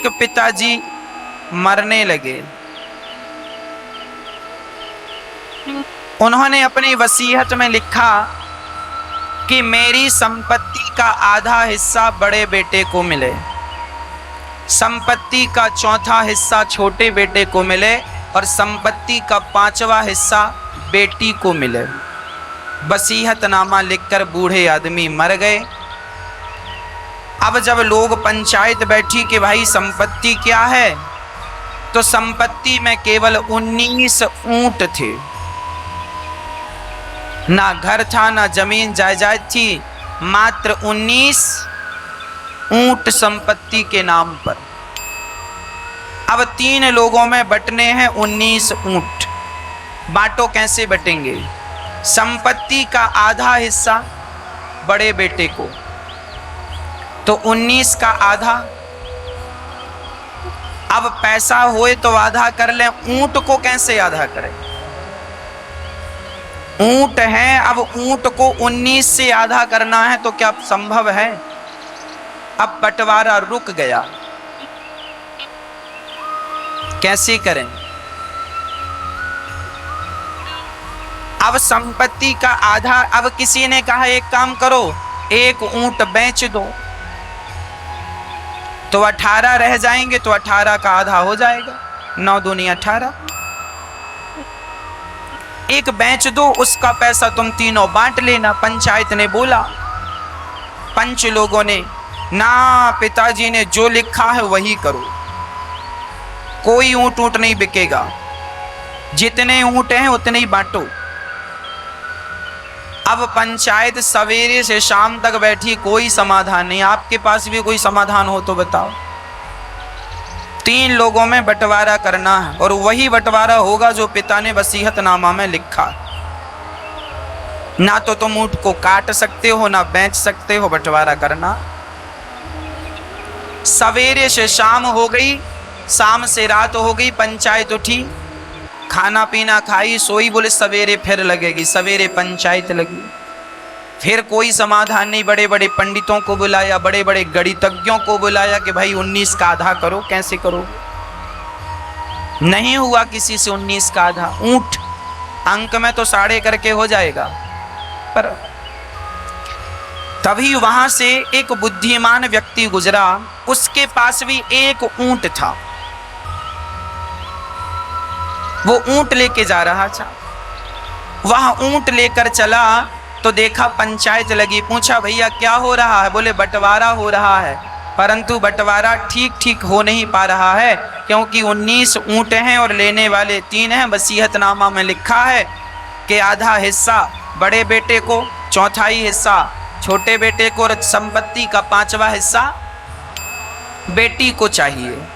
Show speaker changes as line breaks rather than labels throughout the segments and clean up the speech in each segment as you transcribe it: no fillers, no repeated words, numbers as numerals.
एक पिताजी मरने लगे। उन्होंने अपनी वसीयत में लिखा कि मेरी संपत्ति का आधा हिस्सा बड़े बेटे को मिले, संपत्ति का चौथा हिस्सा छोटे बेटे को मिले और संपत्ति का 5वां हिस्सा बेटी को मिले। वसीयतनामा लिखकर बूढ़े आदमी मर गए। अब जब लोग पंचायत बैठी कि भाई संपत्ति क्या है, तो संपत्ति में केवल 19 ऊंट थे। ना घर था, ना जमीन जायदाद थी, मात्र 19 ऊंट संपत्ति के नाम पर। अब 3 लोगों में बंटने हैं 19 ऊंट। बांटो, कैसे बटेंगे? संपत्ति का आधा हिस्सा बड़े बेटे को, तो 19 का आधा। अब पैसा होए तो आधा कर लें, ऊंट को कैसे आधा करें? ऊंट है, अब ऊंट को 19 से आधा करना है तो क्या संभव है? अब बंटवारा रुक गया, कैसे करें? अब संपत्ति का आधा, अब किसी ने कहा एक काम करो, एक ऊंट बेच दो, तो 18 रह जाएंगे, तो 18 का आधा हो जाएगा, 9 दूनी 18। एक बेच दो, उसका पैसा तुम तीनों बांट लेना। पंचायत ने बोला, पंच लोगों ने, ना पिताजी ने जो लिखा है वही करो, कोई ऊंट नहीं बिकेगा, जितने ऊंट हैं उतने ही बांटो। अब पंचायत सवेरे से शाम तक बैठी, कोई समाधान नहीं। आपके पास भी कोई समाधान हो तो बताओ। 3 लोगों में बंटवारा करना है और वही बंटवारा होगा जो पिता ने वसीयतनामा में लिखा। ना तो तुम ऊंट को काट सकते हो, ना बेच सकते हो, बंटवारा करना। सवेरे से शाम हो गई, शाम से रात हो गई, पंचायत उठी, खाना पीना खाई, सोई, बोले सवेरे फिर लगेगी। सवेरे पंचायत लगी, फिर कोई समाधान नहीं। बड़े बड़े पंडितों को बुलाया, बड़े बड़े गणितज्ञों को बुलाया कि भाई 19 का आधा करो, कैसे करो? नहीं हुआ किसी से 19 का आधा। ऊंट अंक में तो 1.5 करके हो जाएगा, पर तभी वहां से एक बुद्धिमान व्यक्ति गुजरा, उसके पास भी एक ऊंट था। वो ऊंट लेके जा रहा था। वहां ऊंट लेकर चला तो देखा पंचायत लगी। पूछा भैया क्या हो रहा है? बोले बंटवारा हो रहा है, परंतु बंटवारा ठीक ठीक हो नहीं पा रहा है, क्योंकि 19 ऊंट हैं और लेने वाले 3 हैं। वसीयतनामा में लिखा है कि आधा हिस्सा बड़े बेटे को, चौथाई हिस्सा छोटे बेटे को, और संपत्ति का 5वां हिस्सा बेटी को चाहिए।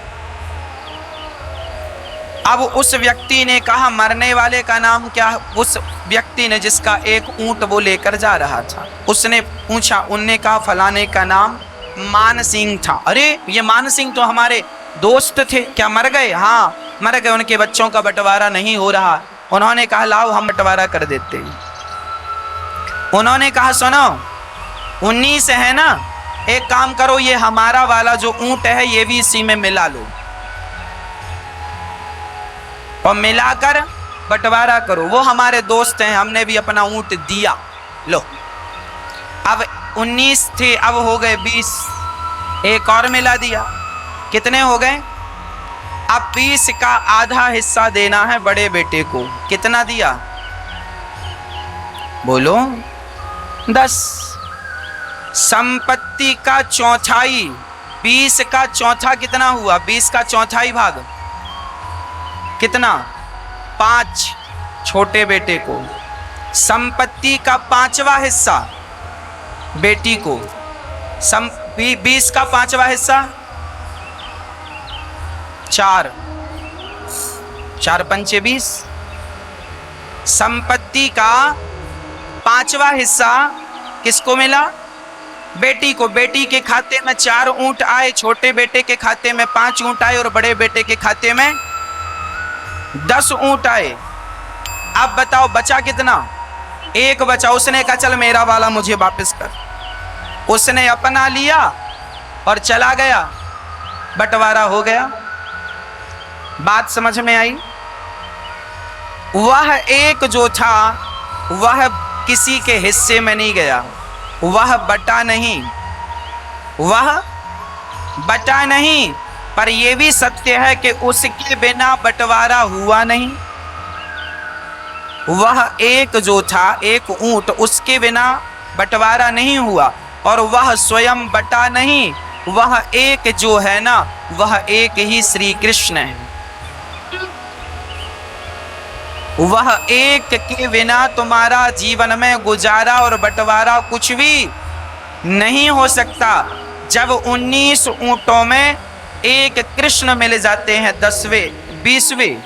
अब उस व्यक्ति ने कहा, मरने वाले का नाम क्या? उस व्यक्ति ने जिसका एक ऊंट वो लेकर जा रहा था, उसने पूछा, उनने कहा फलाने का नाम मान सिंह था। अरे ये मान सिंह तो हमारे दोस्त थे, क्या मर गए? हाँ मर गए, उनके बच्चों का बंटवारा नहीं हो रहा। उन्होंने कहा लाओ हम बंटवारा कर देते हैं। उन्होंने कहा सुनो, 19 है ना, एक काम करो, ये हमारा वाला जो ऊंट है ये भी इसी में मिला लो और मिलाकर बंटवारा करो। वो हमारे दोस्त हैं, हमने भी अपना ऊंट दिया, लो। अब 19 थे, अब हो गए 20, एक और मिला दिया, कितने हो गए? अब 20 का आधा हिस्सा देना है बड़े बेटे को। कितना दिया? बोलो 10। संपत्ति का चौथाई, 20 का चौथा कितना हुआ? 20 का चौथाई भाग कितना? 5 छोटे बेटे को। संपत्ति का 5वां हिस्सा बेटी को। 20 का 5वां हिस्सा 4, 4 पंचे 20। संपत्ति का 5वां हिस्सा किसको मिला? बेटी को। बेटी के खाते में 4 ऊंट आए, छोटे बेटे के खाते में 5 ऊंट आए और बड़े बेटे के खाते में 10 ऊंट आए। अब बताओ बचा कितना? एक बचा। उसने कहा चल मेरा वाला मुझे वापस कर। उसने अपना लिया और चला गया। बंटवारा हो गया। बात समझ में आई? वह एक जो था वह किसी के हिस्से में नहीं गया, वह बटा नहीं, वह बटा नहीं। पर यह भी सत्य है कि उसके बिना बंटवारा हुआ नहीं। वह एक जो था, एक ऊंट, उसके बिना बंटवारा नहीं हुआ और वह स्वयं बटा नहीं। वह एक जो है ना, वह एक ही श्री कृष्ण है। वह एक के बिना तुम्हारा जीवन में गुजारा और बंटवारा कुछ भी नहीं हो सकता। जब 19 ऊंटों में एक कृष्ण मिल जाते हैं 10वें 20वें,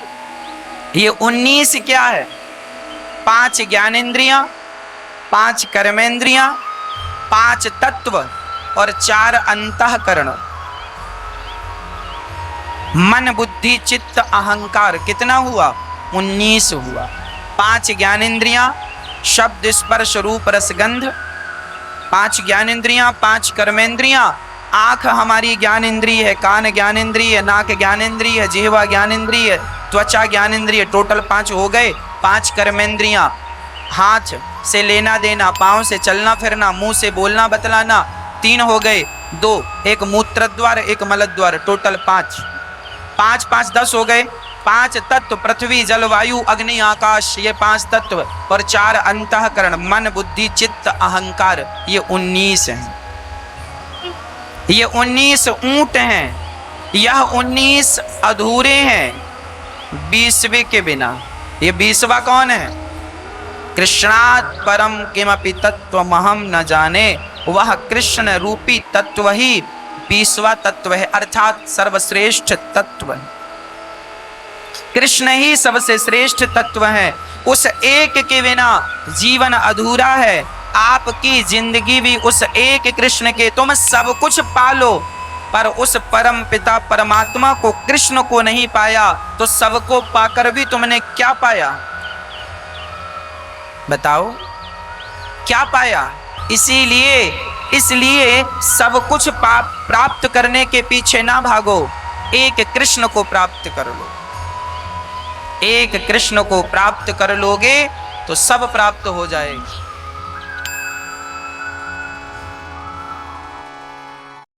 ये 19 क्या है? 5 ज्ञानेंद्रियां, 5 कर्मेंद्रियां, 5 तत्व और 4 अंतःकरण। मन बुद्धि चित्त अहंकार कितना हुआ? 19 हुआ। 5 ज्ञानेंद्रियां, शब्द स्पर्श रूप रसगंध, 5 ज्ञानेंद्रियां, 5 कर्मेंद्रियां। आंख हमारी ज्ञानेंद्रिय है, कान ज्ञानेंद्रिय, नाक ज्ञानेंद्रिय है, जिह्वा ज्ञानेंद्रिय, त्वचा ज्ञानेंद्रिय, टोटल 5 हो गए। 5 कर्मेंद्रियां, हाथ से लेना देना, पांव से चलना फिरना, मुंह से बोलना बतलाना, 3 हो गए। 2, एक मूत्र द्वार, एक मल द्वार, टोटल 5। 5 5 10 हो गए। 5 तत्व, पृथ्वी जल वायु अग्नि आकाश, ये 5 तत्व और 4 अंतःकरण, मन बुद्धि चित्त अहंकार, ये 19 हैं। ये 19 ऊंट हैं। यह 19 अधूरे हैं 20वें के बिना। ये 20वां कौन है? कृष्णात् परम किमपि तत्त्वमहं न जाने। वह कृष्ण रूपी तत्व ही 20वां तत्व है, अर्थात सर्वश्रेष्ठ तत्व। कृष्ण ही सबसे श्रेष्ठ तत्व है। उस एक के बिना जीवन अधूरा है। आपकी जिंदगी भी उस एक कृष्ण के, तुम सब कुछ पालो पर उस परम पिता परमात्मा को, कृष्ण को नहीं पाया तो सबको पाकर भी तुमने क्या पाया? बताओ क्या पाया? इसलिए सब कुछ प्राप्त करने के पीछे ना भागो, एक कृष्ण को प्राप्त कर लो। एक कृष्ण को प्राप्त कर लोगे तो सब प्राप्त हो जाएगा।